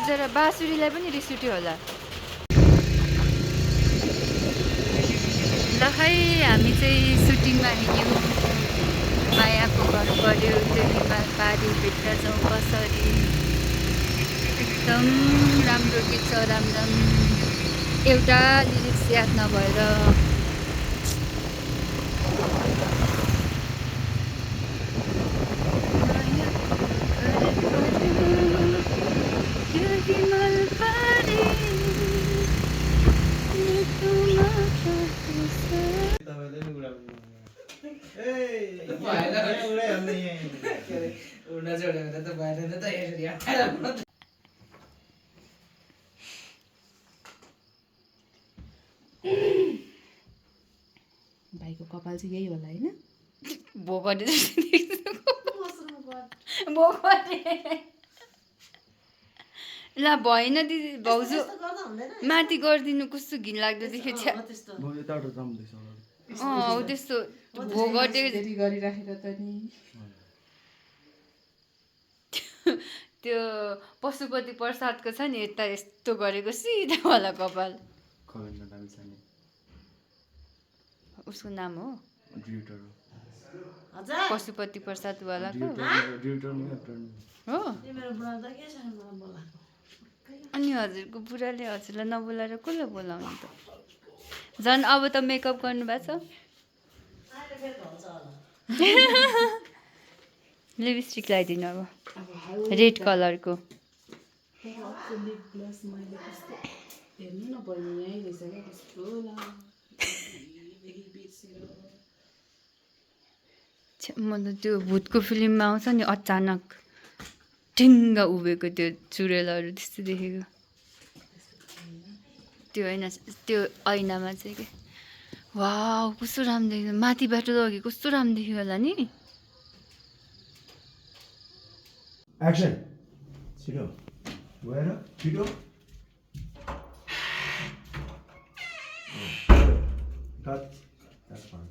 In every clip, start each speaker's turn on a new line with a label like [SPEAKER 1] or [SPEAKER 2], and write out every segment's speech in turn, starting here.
[SPEAKER 1] बिचरा बाँसुरीलाई पनि रिस उठ्यो होला। ल खै हामी चाहिँ सुटिङमा हिँड्यौँ, मायाको घर पऱ्यो, त्यो हिमाल पारी भेट्न जाउँ कसरी। एकदम राम्रो गीत छ, राम्रो एउटा लिरिक्स याद नभएर।
[SPEAKER 2] भाइको कपाल चाहिँ यही होला होइन?
[SPEAKER 1] भोगटे भोगटे ल भएन दिदी भाउजू माथि गरिदिनु, कस्तो घिनलाग्दो देख्यो छ्या। हो त्यस्तो भोगटे
[SPEAKER 2] गरिराखेर त नि
[SPEAKER 1] त्यो पशुपति प्रसादको छ नि यता यस्तो गरेको सिधा वाला कपाल। उसको नाम हो पशुपति प्रसाद वालाको हो। अनि हजुरको बुढाले हजुरलाई नबोलाएर कसलाई बोलाउनु त? झन् अब त मेकअप गर्नुभएको छ। लिपस्टिक लगाइदिनु अब रेड कलरको।
[SPEAKER 2] हेर्नु न बहिनी, यहीँ रहेछ क्या, कस्तो
[SPEAKER 1] म त त्यो भूतको फिल्ममा आउँछ नि अचानक ठिङ्ग उभिएको त्यो चुरेलहरू त्यस्तो देखेको। त्यो होइन, त्यो ऐनामा चाहिँ के वाउ कस्तो राम्रो देख्यो। माथिबाट अघि कस्तो राम्रो देख्यो होला नि।
[SPEAKER 3] एक्सन छिटो गएर छिटो कट that's fine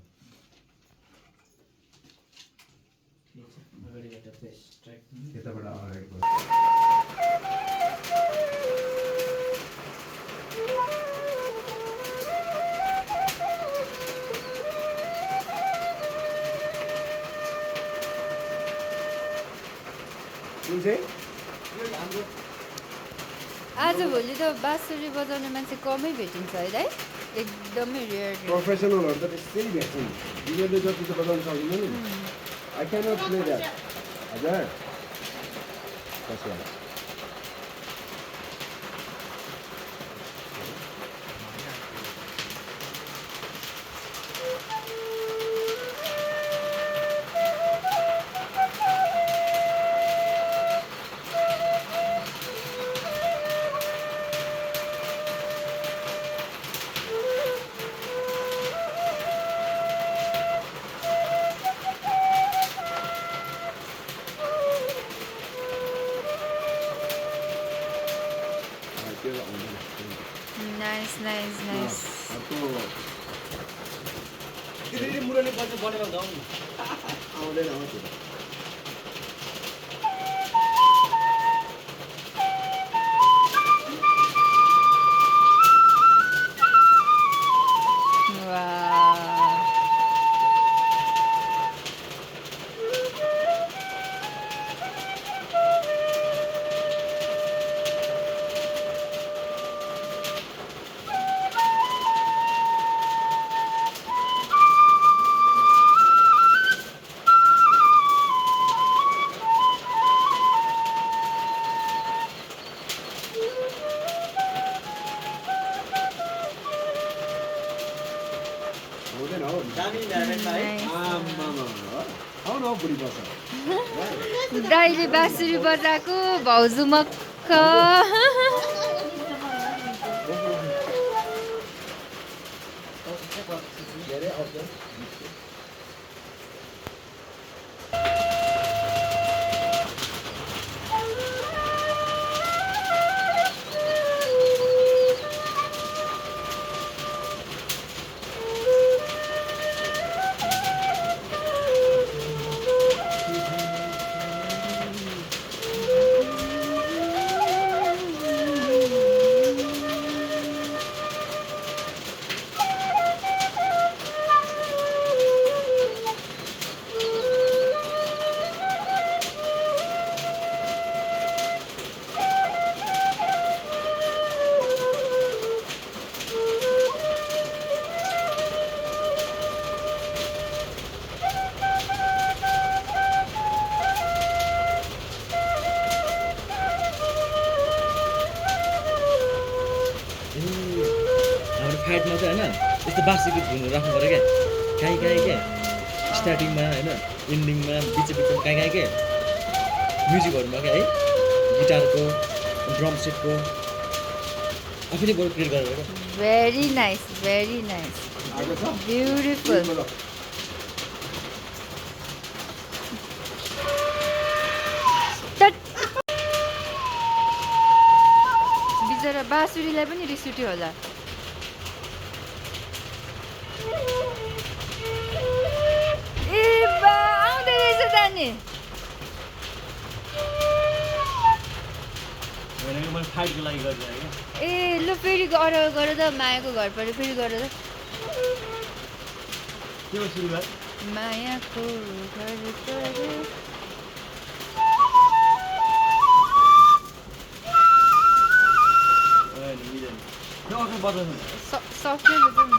[SPEAKER 3] यताबाट अगाडि
[SPEAKER 1] आजभोलि त बाँसुरी बजाउने मान्छे कमै भेटिन्छ है दाइ, एकदमै रेयर।
[SPEAKER 3] प्रोफेसनलहरू त त्यसरी भेट्छन्, यिनीहरूले जति त बजाउन सक्दैन नि। आई क्यानट प्ले द्याट हजुर कसो
[SPEAKER 1] नाइस नाइस नाइस।
[SPEAKER 3] आउँदैन हो त्यो
[SPEAKER 1] दाइले बाँसुरी बजाएको भाउजू मक्ख।
[SPEAKER 4] फाइटमा चाहिँ होइन यस्तो बाँसुको धुन राख्नु पऱ्यो क्या काहीँ काहीँ के स्टार्टिङमा होइन इन्डिङमा बिचमा काहीँ के म्युजिकहरूमा क्या है गिटारको ड्रम सेटको आफैले बरु क्रिएट गरेर क्या
[SPEAKER 1] भेरी नाइस
[SPEAKER 3] आएको छ
[SPEAKER 1] ब्युटिफुल
[SPEAKER 3] बोल।
[SPEAKER 1] बिचरा बाँसुरीलाई पनि रिस उठ्यो होला ए बा आउँदै रहेछ त नि
[SPEAKER 4] भनेको मैले फाइटको लागि गरिरहेको क्या
[SPEAKER 1] ए लु फेरि गर त मायाको घर पऱ्यो फेरि गर त
[SPEAKER 4] के हो सुरु भयो
[SPEAKER 1] मायाको घर पऱ्यो
[SPEAKER 4] यो अर्को बजाउनु
[SPEAKER 1] सक्यो ल जाउँ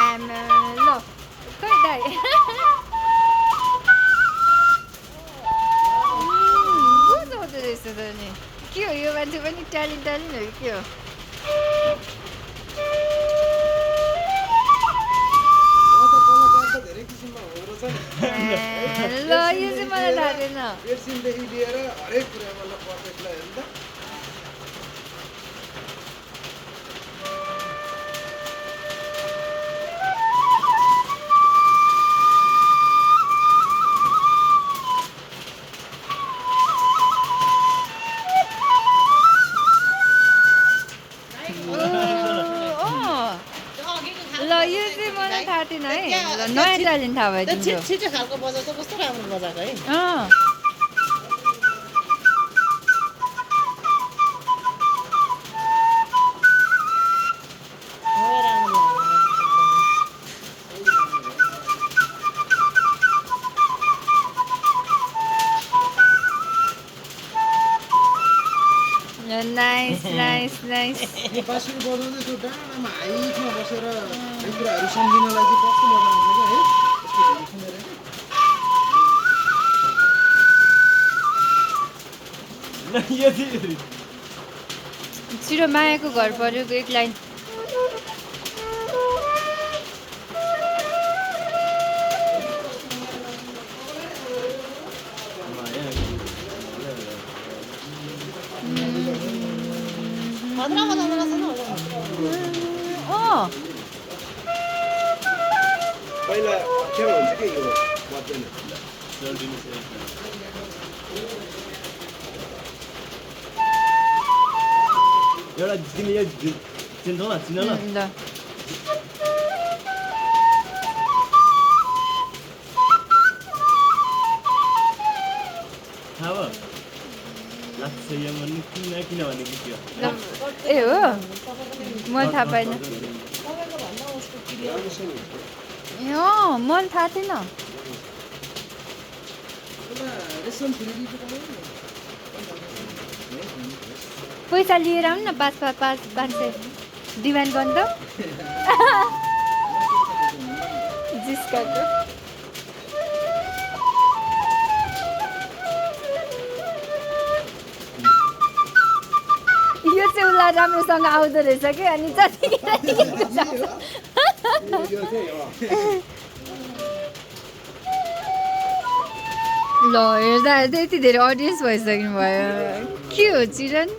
[SPEAKER 1] आमा ल खै दाइ बुझाउँदो रहेछ त नि के हो यो मान्छे पनि ट्यालेन्ट हो के हो
[SPEAKER 3] धेरै किसिममा हुँदो रहेछ
[SPEAKER 1] ल यो चाहिँ मलाई थाहा थिएन
[SPEAKER 3] पेन्सिलदेखि लिएर हरेक कुरा मतलब पर्फेक्टलाई हेर्नु त
[SPEAKER 1] ल यो चाहिँ मलाई थाहा थिएन है ल नयाँ ट्यालेन्ट थाहा भइदिन्छ
[SPEAKER 2] छिटो खालको बजाउँछ कस्तो राम्रो बजाएको है राम्रो
[SPEAKER 1] नाइस
[SPEAKER 3] यो बाँसुरी बजाउँदै त्यो डाँडामा हाइटमा बसेर यो कुराहरू सम्झिनलाई चाहिँ कस्तो मजा आउँछ क्या है यस्तो गीत सुनेर क्या
[SPEAKER 4] यो चाहिँ
[SPEAKER 1] छिटो मायाको घर पऱ्योको एक लाइन
[SPEAKER 2] खतरा बजाउँदो रहेछ नि
[SPEAKER 3] पहिला अप्ठ्यारो हुन्छ कि यो बज्दैन
[SPEAKER 4] एउटा तिमीले यो चिन्छौ न चिन ल
[SPEAKER 1] ल
[SPEAKER 4] थाहा भयो लाग्छ यो मन किन भने गीत यो
[SPEAKER 1] ए हो मलाई थाहा पाएन मलाई थाहा थिएन
[SPEAKER 3] रेसम फ्री
[SPEAKER 1] पैसा लिएर आउनु न 500 डिमान्ड गर्नु त जिस्काको यो चाहिँ उसलाई राम्रोसँग आउँदो रहेछ कि अनि जतिखेर ल हेर्दा हेर्दा यति धेरै अडियन्स भइसक्नु भयो के हो चिरन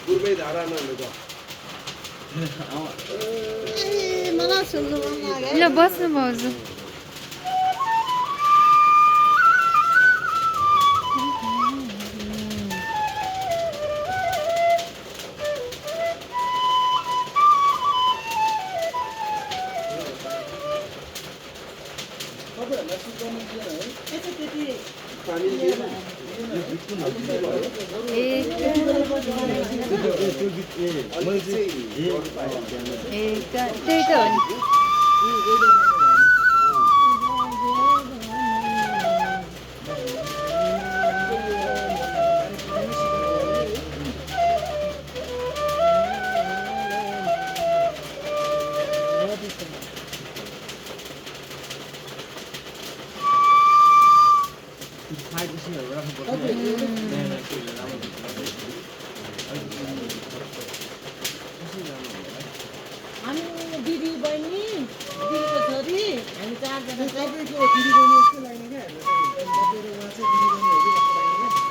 [SPEAKER 3] पूर्वै धारामा लु
[SPEAKER 2] मलाई सुन्नु मन लाग्यो
[SPEAKER 1] ल बस्नु भाउजू
[SPEAKER 3] पानी दिएन
[SPEAKER 1] त्यही त हो नि
[SPEAKER 3] त्यो तपाईँको दिदीबहिनी जस्तो लाग्ने क्या हेर्नु चाहिँ तपाईँ र उहाँ चाहिँ दिदीबहिनीहरू जस्तो लाग्ने क्या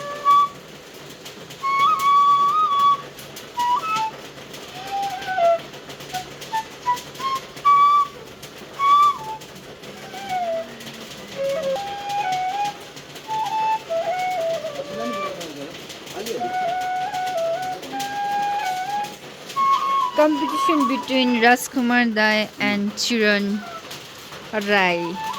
[SPEAKER 1] Competition between Rajkumar Dai and Chiran Rai.